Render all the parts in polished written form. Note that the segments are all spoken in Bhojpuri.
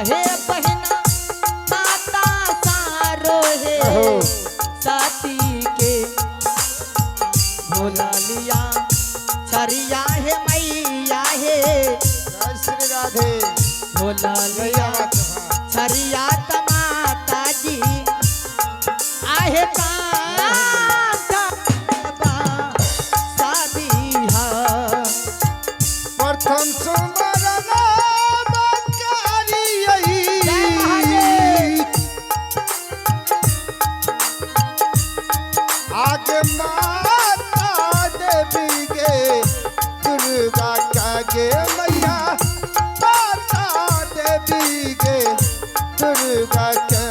हे बहना माता सारो है साथी के भोला लिया छरिया है मैया है श्री राधे भोला लिया छरिया माता जी आहे प्रथम सुमरन आगे माता देवी गे दुर्गा का गे मैया माता देवी गे दुर्गा के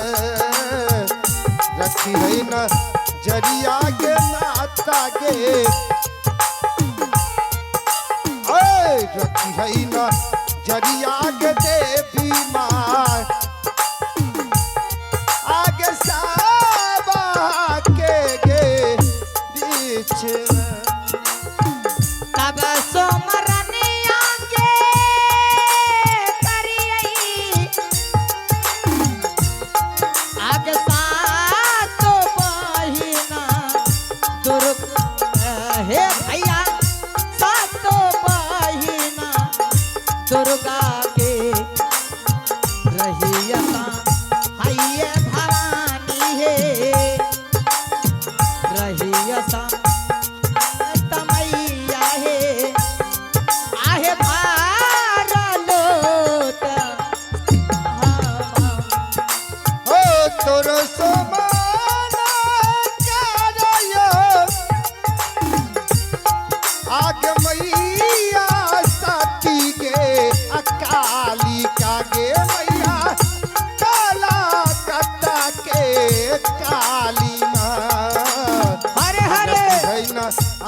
रखी है न जरिया गे माता गे रखी है न जरिया गे देवी माँ आगे साबा के गे बीच तब सोमरनिया के करियई आगे सात बहिना दुर्गा हे भैया सात बहिना दुर्गा के रहियता हैये भवानी हे रहियता तमैया हे आहे भारलोत हो तोरो समान करायो आगे मैया साथी गे अकाली का गे मैया काला कत्ता के काली माँ हरे हरे है न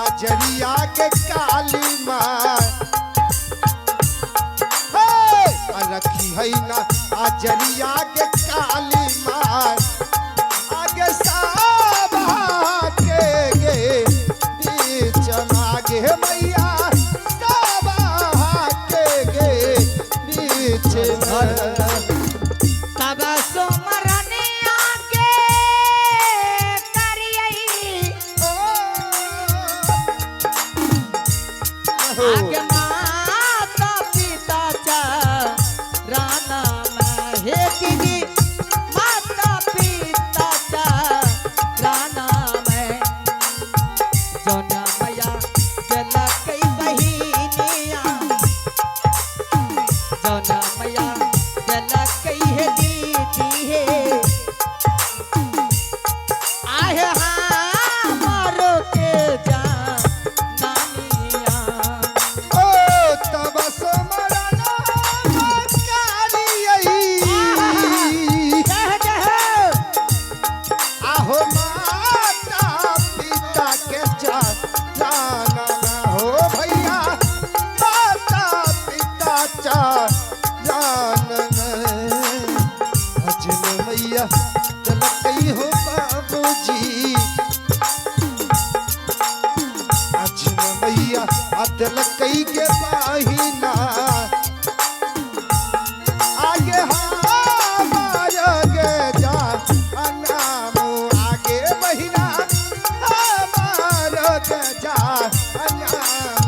अजरिया के काली माँ रखी है न अजरिया के काली माँ आगे साबा के गे बीच आगे मैया साबा के गे बीच तब सोमरनिया के करियई आगे माता पिता चराना में हे दीदी माता पिता चराना में जोना मैया जलकई बहिनिया जोना मैया जलकई है दीदी है आहे हमारो के नानिया ओ तब समरन करियई जह जह आहो माता पिता के जाना हो भैया माता पिता जान भजन मैया चलकई हो बाबूजी भजन मैया चलकई के बाहिना आगे हमार गे जा नाम आगे बहिना हमार गे जा नाम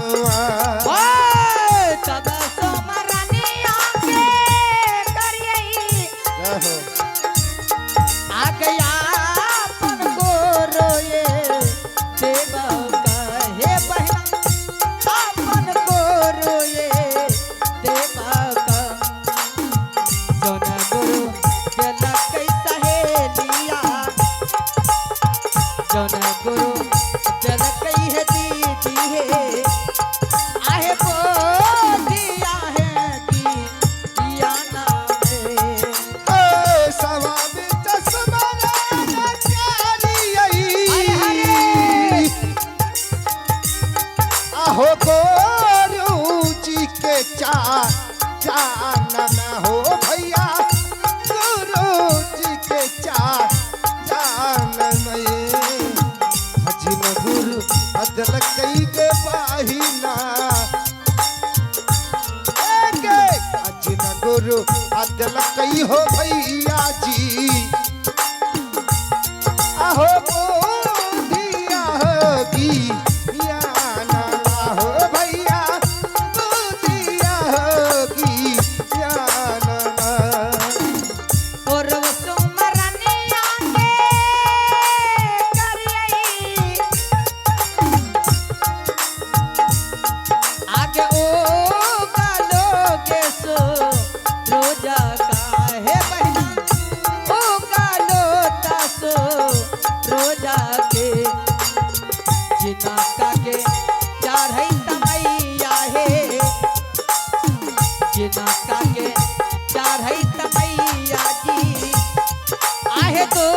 ओए तब सोमरनिया के करियई आ गया अपन गोरोए देवा कहे बहना अपन गोरोए देवा का जोना गुरु जलकई सहेलिया जोना गुरु जलकई है दीदी है आहे बोधिया है कि या नाम है सवा बिच समरन करियई आहो गोरू जी के जानन हो भैया गुरु जी के जानन भजन गुरु अदल कई के बाहिना अदल कई हो भैया जी आहो बुधिया होगी या ना हो भैया बुधिया होगी या ना पूर्व सुमरनिया के करियई आगे ओ कालोगे सो रोजा काहे बहिना ओ कालो तासो रोजा के जिना काके चढ़ई तमैया हे जिना काके चढ़ई तमैया जी आहे तो